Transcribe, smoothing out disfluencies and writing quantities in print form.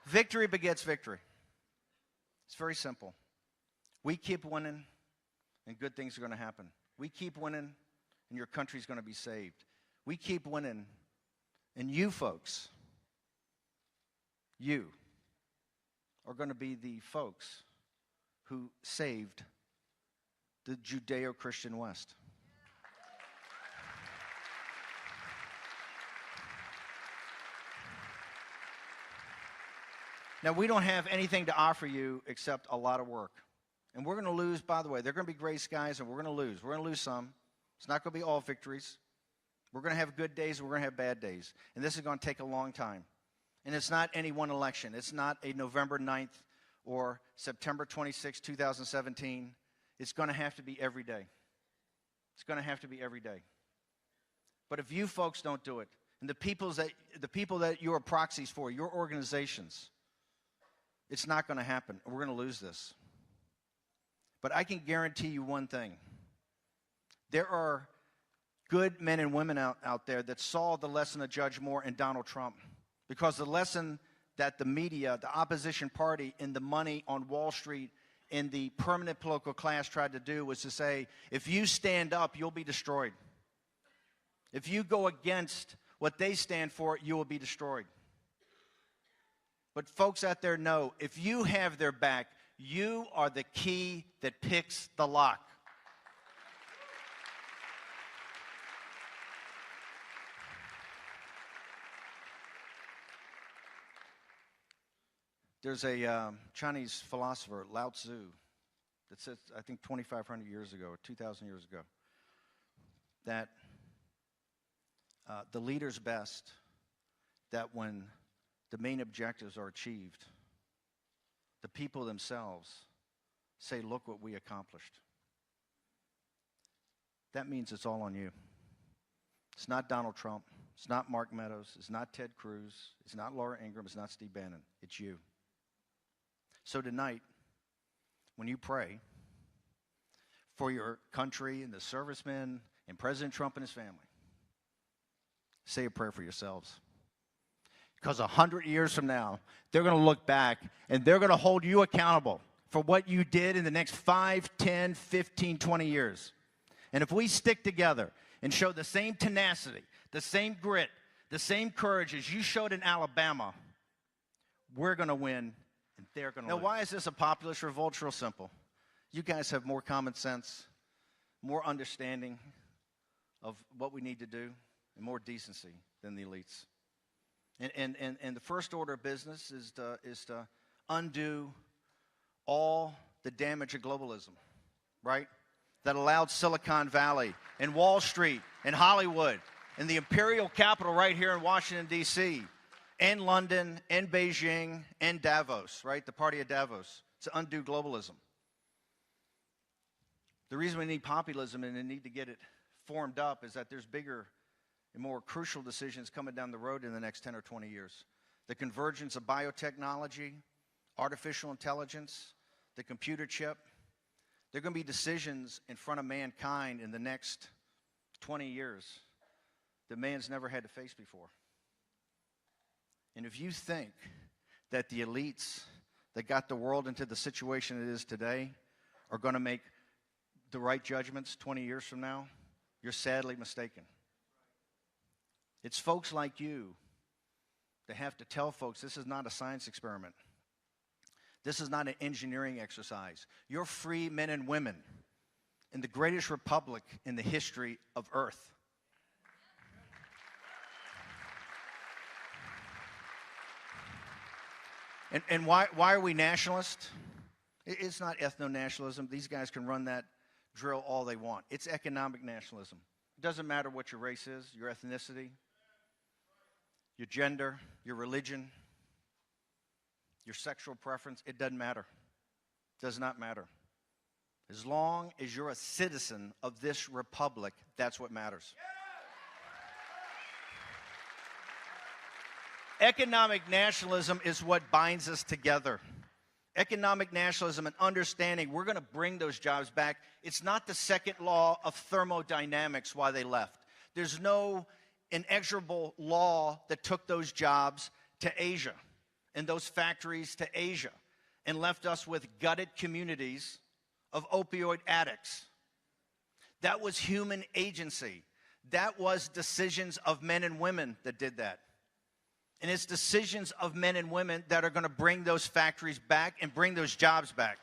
Victory begets victory. It's very simple. We keep winning, and good things are going to happen. We keep winning, and your country's going to be saved. We keep winning, and you folks, you are going to be the folks who saved the Judeo-Christian West. Now, we don't have anything to offer you except a lot of work. And we're going to lose, by the way. They're going to be gray skies, and we're going to lose. We're going to lose some. It's not going to be all victories. We're going to have good days, and we're going to have bad days. And this is going to take a long time. And it's not any one election. It's not a November 9th or September 26, 2017. It's going to have to be every day. It's going to have to be every day. But if you folks don't do it, and the people that you are proxies for, your organizations, it's not going to happen. We're going to lose this. But I can guarantee you one thing. There are good men and women out there that saw the lesson of Judge Moore and Donald Trump. Because the lesson that the media, the opposition party, and the money on Wall Street and the permanent political class tried to do was to say, if you stand up, you'll be destroyed. If you go against what they stand for, you will be destroyed. But folks out there know, if you have their back, you are the key that picks the lock. There's a Chinese philosopher, Lao Tzu, that said, I think 2,500 years ago, or 2,000 years ago, that the leader's best, that when the main objectives are achieved, the people themselves say, look what we accomplished. That means it's all on you. It's not Donald Trump. It's not Mark Meadows. It's not Ted Cruz. It's not Laura Ingraham. It's not Steve Bannon. It's you. So tonight, when you pray for your country and the servicemen and President Trump and his family, say a prayer for yourselves. Because 100 years from now, they're going to look back and they're going to hold you accountable for what you did in the next 5, 10, 15, 20 years. And if we stick together and show the same tenacity, the same grit, the same courage as you showed in Alabama, we're going to win and they're going to lose. Now, why is this a populist revolt? It's real simple. You guys have more common sense, more understanding of what we need to do, and more decency than the elites. And the first order of business is to undo all the damage of globalism, right? That allowed Silicon Valley and Wall Street and Hollywood and the imperial capital right here in Washington, D.C., and London and Beijing and Davos, right? The party of Davos, to undo globalism. The reason we need populism and the need to get it formed up is that there's bigger and more crucial decisions coming down the road in the next 10 or 20 years. The convergence of biotechnology, artificial intelligence, the computer chip. There are going to be decisions in front of mankind in the next 20 years that man's never had to face before. And if you think that the elites that got the world into the situation it is today are going to make the right judgments 20 years from now, you're sadly mistaken. It's folks like you that have to tell folks this is not a science experiment. This is not an engineering exercise. You're free men and women in the greatest republic in the history of Earth. And why are we nationalists? It's not ethno-nationalism. These guys can run that drill all they want. It's economic nationalism. It doesn't matter what your race is, your ethnicity, your gender, your religion, your sexual preference. It doesn't matter. It does not matter. As long as you're a citizen of this republic, that's what matters. Economic nationalism is what binds us together. Economic nationalism and understanding we're going to bring those jobs back. It's not the second law of thermodynamics why they left. There's no inexorable law that took those jobs to Asia. in those factories to Asia and left us with gutted communities of opioid addicts. That was human agency. That was decisions of men and women that did that. And it's decisions of men and women that are going to bring those factories back and bring those jobs back.